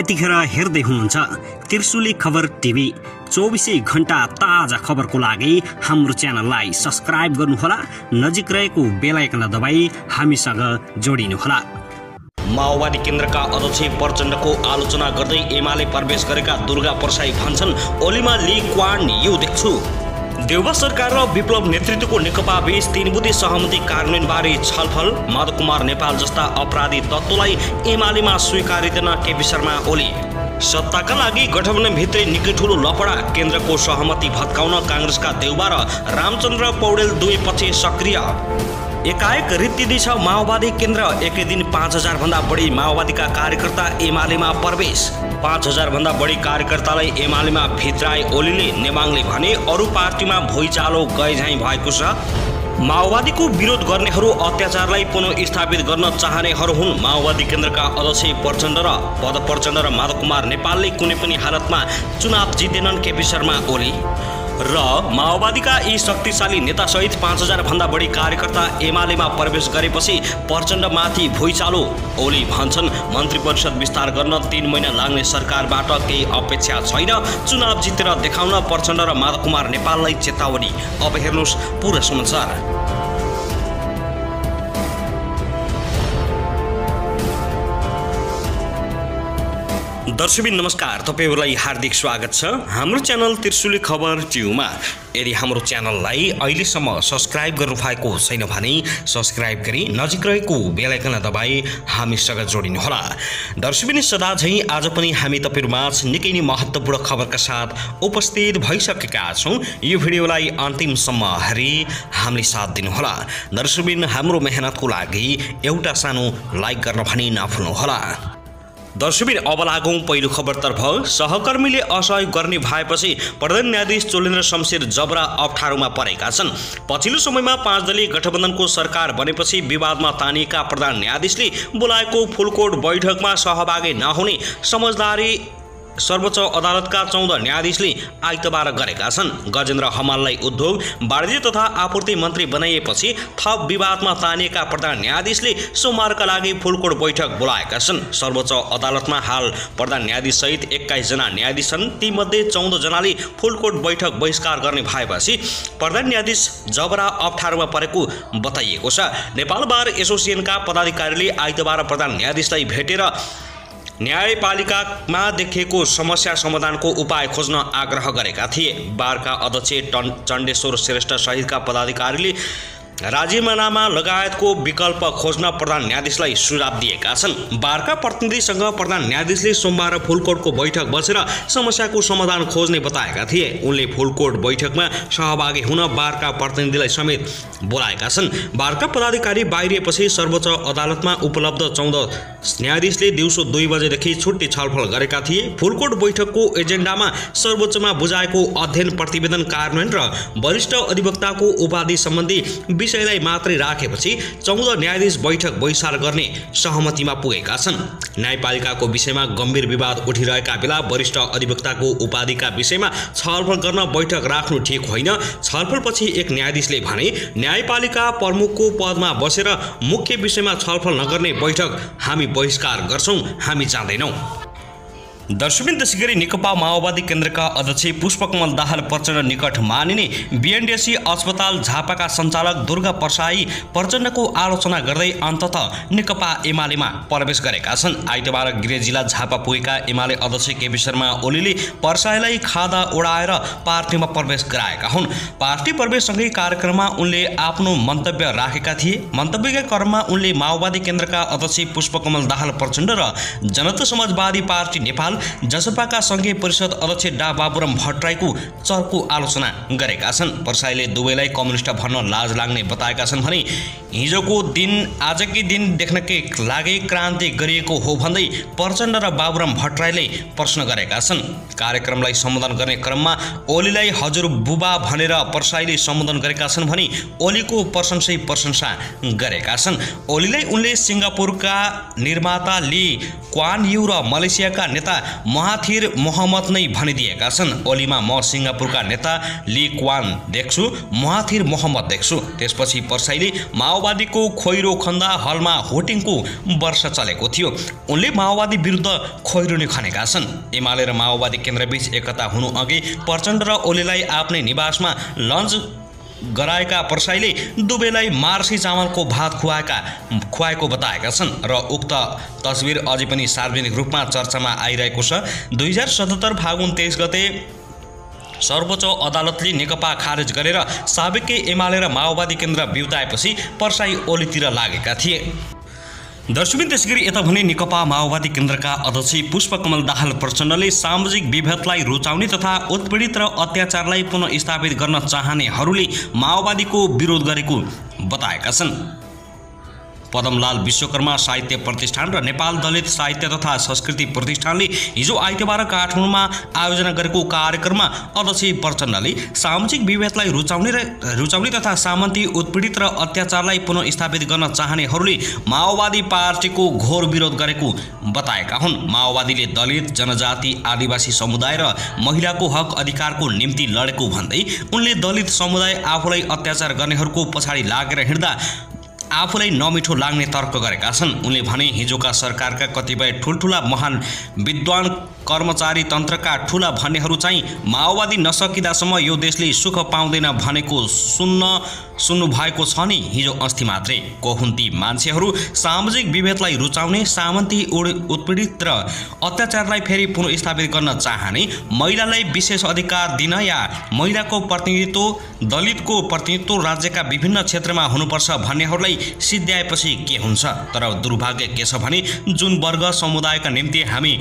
यतिखेर हेर्दै हुनुहुन्छ त्रिशुली खबर टिभी। 24 घण्टा ताजा खबरको लागि हाम्रो च्यानललाई सब्स्क्राइब गर्नुहोला, नजिक रहेको बेल आइकन दबाई हामीसँग जोडिनुहोला। माओवादी केन्द्रका अध्यक्ष प्रचण्डको आलोचना गर्दै एमाले प्रवेश गरेका दुर्गा प्रसाई भन्छन्, ओलीमा ली क्वान यू देख्छु। देउबा सरकार र विप्लव नेतृत्वको नेकपा बीच 3 बुँदे सहमति कार्यान्वयनबारे छलफल। माधव कुमार नेपाल जस्ता अपराधी तत्त्वलाई एमालेमा स्वीकारिँदैन केपी शर्मा ओली। सत्ताका लागि गठबन्धनभित्रै निकै ठूलो लफडा, केन्द्रको सहमति भत्काउन कांग्रेसका देउबा र रामचन्द्र पौडेल दुवै पक्ष सक्रिय। एकाएक रित्तिँदै छ माओवादी केन्द्र, एकै दिन 5000 भन्दा बढी माओवादीका कार्यकर्ता एमालेमा प्रवेश। 5000 भन्दा बढी कार्यकर्तालाई एमालेमा भित्राए ओलीले। नेमाङले भने अरू पार्टीमा भुइँचालो गएझैँ भएको छ। माओवादीको विरोध गर्नेहरू अत्याचारलाई पुनः स्थापित गर्न चाहनेहरू हुन्। माओवादी केन्द्रका अध्यक्ष प्रचण्ड र माधव कुमार नेपालले कुनै पनि हालतमा चुनाव जित्दैनन् केपी शर्मा ओली। र माओवादीका यी शक्तिशाली नेतासहित 5000 भन्दा बढी कार्यकर्ता एमालेमा प्रवेश गरेपछि प्रचण्डमाथि भुइँचालो। ओली भन्छन्, मन्त्री परिषद विस्तार गर्न 3 महिना लाग्ने सरकारबाट केही अपेक्षा छैन, चुनाव जितेर देखाउन प्रचण्ड र माधव कुमार नेपाललाई चेतावनी। अब हेर्नुहोस् पूरा समाचार। दर्शकबिन नमस्कार, तपाईहरुलाई हार्दिक स्वागत छ हाम्रो च्यानल त्रिशुली खबर टिभीमा। यदि हाम्रो च्यानललाई अहिलेसम्म सब्स्क्राइब गर्नुभएको छैन भने सब्स्क्राइब गरी नजिक रहेको बेल आइकन दबाई हामीसँग जोडिनुहोला। दर्शकबिन सदा झैं आज पनि हामी तपाईहरुमाझ निकै नै महत्त्वपूर्ण खबरका साथ उपस्थित भइसकेका छौं। यो भिडियोलाई अन्तिमसम्म हेरी हामीले साथ दिनुहोला। दर्शकबिन हाम्रो मेहनतको लागि एउटा सानो लाइक गर्न पनि नभुल्नुहोला। दर्शकबिन अब लागौं पहिलो खबरतर्फ। सहकर्मीले असहयोग गर्ने भएपछि प्रधान न्यायाधीश चोलेन्द्र शमशेर जबरा अप्ठ्यारोमा परेका छन्। पछिल्लो समयमा 5 दलीय गठबन्धनको सरकार बनेपछि विवादमा तानिएका प्रधान न्यायाधीशले बोलाएको फुलकोट बैठकमा सहभागी नहुने समझदारी सर्वोच्च अदालतका 14 न्यायाधीशले आइतबार गरेका छन्। गजेन्द्र हमाललाई उद्योग वाणिज्य तथा आपूर्ति मन्त्री बनाइएपछि थप विवादमा तानिएका प्रधान न्यायाधीशले सोमबारका लागि फुलकोट बैठक बोलाएका छन्। सर्वोच्च अदालतमा हाल प्रधान न्यायाधीश सहित 21 जना न्यायाधीश छन्। तीमध्ये 14 जनाले फुलकोट बैठक बहिष्कार गर्ने भएपछि प्रधान न्यायाधीश जबरा अप्ठ्यारोमा परेको बताइएको छ। नेपाल बार एसोसिएसनका पदाधिकारीले आइतबार प्रधान न्यायाधीशलाई भेटेर न्यायपालिकामा देखिएको समस्या समाधानको उपाय खोज्न आग्रह गरेका थिए। बारका अध्यक्ष चण्डेश्वर श्रेष्ठ सहितका पदाधिकारीले राजीनामा लगायतको विकल्प खोज्न प्रधान न्यायाधीशलाई सुझाव दिएका छन्। बारका प्रतिनिधिसँग प्रधान न्यायाधीशले सोमबार फुलकोटको बैठक बसेर समस्याको समाधान खोज्ने बताएका थिए। उनले फुलकोट बैठकमा सहभागी हुन बारका प्रतिनिधिलाई समेत बोलाएका छन्। बारका पदाधिकारी बाहिरिएपछि सर्वोच्च अदालतमा उपलब्ध 14 न्यायाधीशले दिउँसो 2 बजेदेखि छुट्टी छलफल गरेका थिए। फुलकोट बैठकको एजेन्डामा सर्वोच्चमा बुझाएको अध्ययन प्रतिवेदन कार्यान्वयन र वरिष्ठ अधिवक्ताको उपाधि सम्बन्धी विषयलाई मात्रै राखेपछि 14 न्यायाधीश बैठक बहिष्कार गर्ने सहमतिमा पुगेका छन्। न्यायपालिकाको विषयमा गम्भीर विवाद उठिरहेका बेला वरिष्ठ अधिवक्ताको उपाधिका विषयमा छलफल गर्न बैठक राख्नु ठिक होइन। छलफलपछि एक न्यायाधीशले भने, न्यायपालिका प्रमुखको पदमा बसेर मुख्य विषयमा छलफल नगर्ने बैठक हामी बहिष्कार गर्छौं, हामी जाँदैनौं। दर्शकबिन त्यसैगरी नेकपा माओवादी केन्द्रका अध्यक्ष पुष्पकमल दाहाल प्रचण्ड निकट मानिने बीएनडीसी अस्पताल झापाका सञ्चालक दुर्गा प्रसाई प्रचण्डको आलोचना गर्दै अन्ततः नेकपा एमालेमा प्रवेश गरेका छन्। आइतबार गृह जिल्ला झापा पुगेका एमाले अध्यक्ष केपी शर्मा ओलीले प्रसाईलाई खादा उडाएर पार्टीमा प्रवेश गराएका हुन्। पार्टी प्रवेशसँगै कार्यक्रममा उनले आफ्नो मन्तव्य राखेका थिए। मन्तव्यका क्रममा उनले माओवादी केन्द्रका अध्यक्ष पुष्पकमल दाहाल प्रचण्ड र जनता समाजवादी पार्टी नेपाल जसपाका संघीय परिषद अध्यक्ष डा बाबुराम भट्टराईको चर्को आलोचना गरेका छन्। प्रसाईले दुवैलाई कम्युनिस्ट भन्न लाज लाग्ने बताएका छन् भने हिजोको दिन आजकै दिन देख्नकै लागि क्रान्ति गरिएको हो भन्दै प्रचण्ड र बाबुराम भट्टराईले प्रश्न गरेका छन्। कार्यक्रमलाई सम्बोधन गर्ने क्रममा ओलीलाई हजुर बुबा भनेर प्रसाईले सम्बोधन गरेका छन् भने ओलीको प्रशंसा गरेका छन्। ओलीलाई उनले सिङ्गापुरका निर्माता ली क्वान यू र मलेसियाका नेता महाथिर मोहम्मद नै भनिदिएका छन्। ओलीमा म सिङ्गापुरका नेता ली क्वान देख्छु, महाथिर मोहम्मद देख्छु। त्यसपछि पर्साईले माओवादीको खोइरो खन्दा हलमा होटिङको वर्ष चलेको थियो। उनले माओवादी विरुद्ध खोइरो नै खनेका छन्। एमाले र माओवादी केन्द्रबीच एकता हुनु अघि प्रचण्ड र ओलीलाई आफ्नै निवासमा लन्च गराएका पर्साईले दुवैलाई मार्सी चामलको भात खुवाएको बताएका छन् र उक्त तस्बिर अझै पनि सार्वजनिक रूपमा चर्चामा आइरहेको छ। 2077 फागुन 23 गते सर्वोच्च अदालतले नेकपा खारेज गरेर साबिकै एमाले र माओवादी केन्द्र बिउताएपछि पर्साई ओलीतिर लागेका थिए। दर्शकबिन त्यसैगरी यता भने नेकपा माओवादी केन्द्रका अध्यक्ष पुष्पकमल दाहाल प्रचण्डले सामाजिक विभेदलाई रुचाउने तथा उत्पीडित र अत्याचारलाई पुनः स्थापित गर्न चाहनेहरूले माओवादीको विरोध गरेको बताएका छन्। पदमलाल विश्वकर्मा साहित्य प्रतिष्ठान र नेपाल दलित साहित्य तथा संस्कृति प्रतिष्ठानले हिजो आइतबार काठमाडौँमा आयोजना गरेको कार्यक्रममा अध्यक्ष प्रचण्डले सामाजिक विभेदलाई रुचाउने तथा सामन्ती उत्पीडित र अत्याचारलाई पुनः स्थापित गर्न चाहनेहरूले माओवादी पार्टीको घोर विरोध गरेको बताएका हुन्। माओवादीले दलित, जनजाति, आदिवासी समुदाय र महिलाको हक अधिकारको निम्ति लडेको भन्दै उनले दलित समुदाय आफूलाई अत्याचार गर्नेहरूको पछाडि लागेर हिँड्दा आफूलाई नमिठो लाग्ने तर्क गरेका छन्। उनले भने हिजोका सरकारका कतिपय ठुल्ठुला महान विद्वान कर्मचारी तन्त्रका ठुला भन्नेहरू चाहिँ माओवादी नसकिदासम्म यो देशले सुख पाउँदैन भनेको सुन्नु भएको छ नि। हिजो अस्ति मात्रै कोहुन्ती मान्छेहरू सामाजिक विभेदलाई रुचाउने, सामन्ती उत्पीडित र अत्याचारलाई फेरि पुनः स्थापित गर्न चाहने, महिलालाई विशेष अधिकार दिन या महिलाको प्रतिनिधित्व, दलितको प्रतिनिधित्व राज्यका विभिन्न क्षेत्रमा हुनुपर्छ भन्नेहरूलाई सिद्ध्याएपछि के हुन्छ। तर दुर्भाग्य के छ भने जुन वर्ग समुदायका निम्ति हामी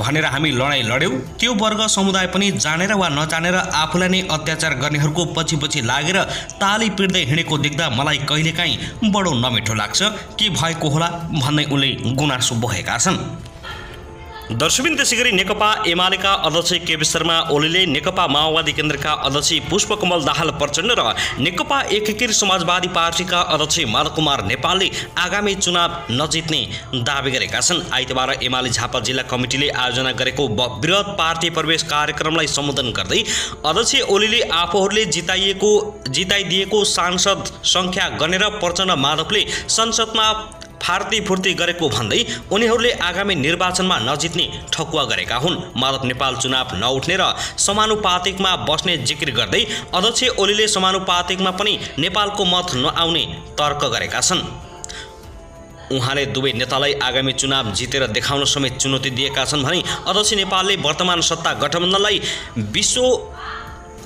लडाईँ लड्यौँ त्यो वर्ग समुदाय पनि जानेर वा नजानेर आफूलाई नै अत्याचार गर्नेहरूको पछि लागेर ताली पिट्दै हिँडेको देख्दा मलाई कहिलेकाहीँ बडो नमिठो लाग्छ। के भएको होला भन्दै उनले गुनासो बोकेका छन्। दर्शकबिन त्यसैगरी नेकपा एमालेका अध्यक्ष केपी शर्मा ओलीले नेकपा माओवादी केन्द्रका अध्यक्ष पुष्पकमल दाहाल प्रचण्ड र नेकपा एकीकृत समाजवादी पार्टीका अध्यक्ष माधव कुमार नेपालले आगामी चुनाव नजित्ने दावी गरेका छन्। आइतबार एमाले झापा जिल्ला कमिटीले आयोजना गरेको वृहत पार्टी प्रवेश कार्यक्रमलाई सम्बोधन गर्दै अध्यक्ष ओलीले आफूहरूले जिताइदिएको सांसद संख्या गनेर प्रचण्ड माधवले संसदमा फार्ती गरेको भन्दै उनीहरूले आगामी निर्वाचनमा नजित्ने ठकुवा गरेका हुन्। माधव नेपाल चुनाव नउठ्ने र समानुपातिकमा बस्ने जिकिर गर्दै अध्यक्ष ओलीले समानुपातिकमा पनि नेपालको मत नआउने तर्क गरेका छन्। उहाँले दुवै नेतालाई आगामी चुनाव जितेर देखाउन समेत चुनौती दिएका छन् भने अध्यक्ष नेपालले वर्तमान सत्ता गठबन्धनलाई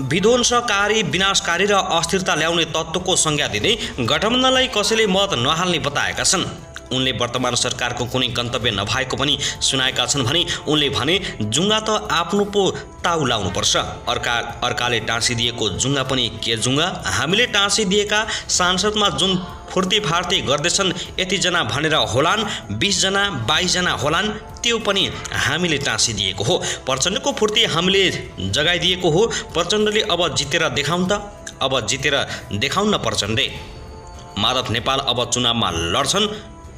विध्वंसकारी, विनाशकारी र अस्थिरता ल्याउने तत्त्वको संज्ञा दिँदै गठबन्धनलाई कसैले मत नहाल्ने बताएका छन्। उनले वर्तमान सरकारको कुनै गन्तव्य नभएको पनि सुनाएका छन् भने उनले भने जुङ्गा त आफ्नो पो ताउ लाउनुपर्छ, अर्काले टाँसिदिएको जुङ्गा पनि के जुङ्गा, हामीले टाँसिदिएका सांसदमा जुन फुर्ती फार्ती गर्दैछन् यतिजना भनेर होलान्, 20 जना 22 जना होलान्, त्यो पनि हामीले टाँसिदिएको हो। प्रचण्डको फुर्ती हामीले जगाइदिएको हो। प्रचण्डले अब जितेर देखाउन प्रचण्डले। माधव नेपाल अब चुनावमा लड्छन्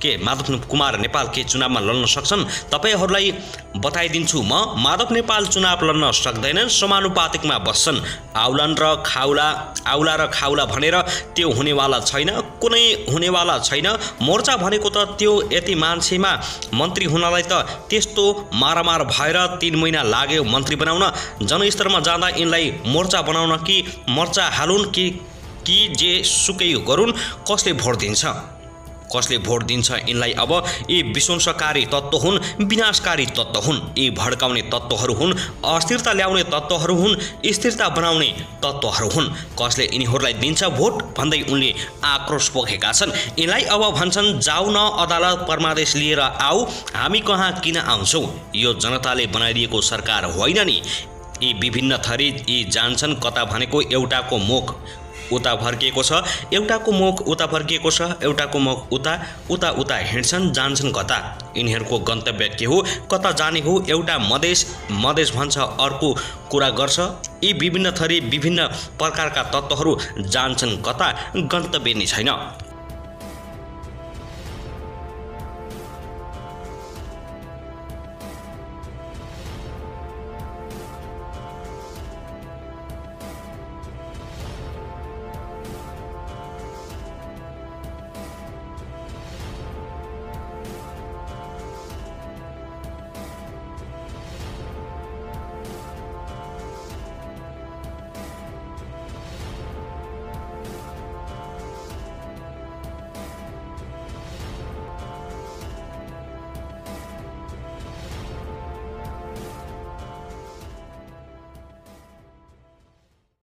के माधव कुमार नेपाल के चुनावमा लड्न सक्छन्? तपाईहरूलाई बताइदिन्छु म, माधव नेपाल चुनाव लड्न सक्दैनन्, समानुपातिकमा बस्छन्। आउला र खाउला भनेर त्यो हुनेवाला छैन, कुनै हुनेवाला छैन। मोर्चा भनेको त त्यो यति मान्छेमा मन्त्री हुनलाई त त्यस्तो मारामार भएर 3 महिना लाग्यो मन्त्री बनाउन। जनस्तरमा जाँदा यिनलाई मोर्चा बनाउन कि मोर्चा हालुन् कि जे सुकै गरून्, कसले भोट दिन्छ यिनलाई? अब यी विध्वंसकारी तत्त्व हुन्, विनाशकारी तत्त्व हुन्, यी भड्काउने तत्त्वहरू हुन्, अस्थिरता ल्याउने तत्त्वहरू हुन्, स्थिरता बनाउने तत्त्वहरू हुन्। कसले यिनीहरूलाई दिन्छ भोट भन्दै उनले आक्रोश पोखेका छन्। यिनलाई अब भन्छन् जाऊ न अदालत परमादेश लिएर आऊ, हामी कहाँ किन आउँछौँ? यो जनताले बनाइदिएको सरकार होइन नि। यी विभिन्न थरी यी जान्छन् कता भनेको एउटाको मुख उता फर्किएको छ, एउटाको मुख उता फर्किएको छ, एउटाको मुख उता हिँड्छन्, जान्छन् कता? यिनीहरूको गन्तव्य के हो, कता जाने हो? एउटा मधेस भन्छ, अर्को कुरा गर्छ। यी विभिन्न थरी विभिन्न प्रकारका तत्त्वहरू जान्छन् कता? गन्तव्य नै छैन।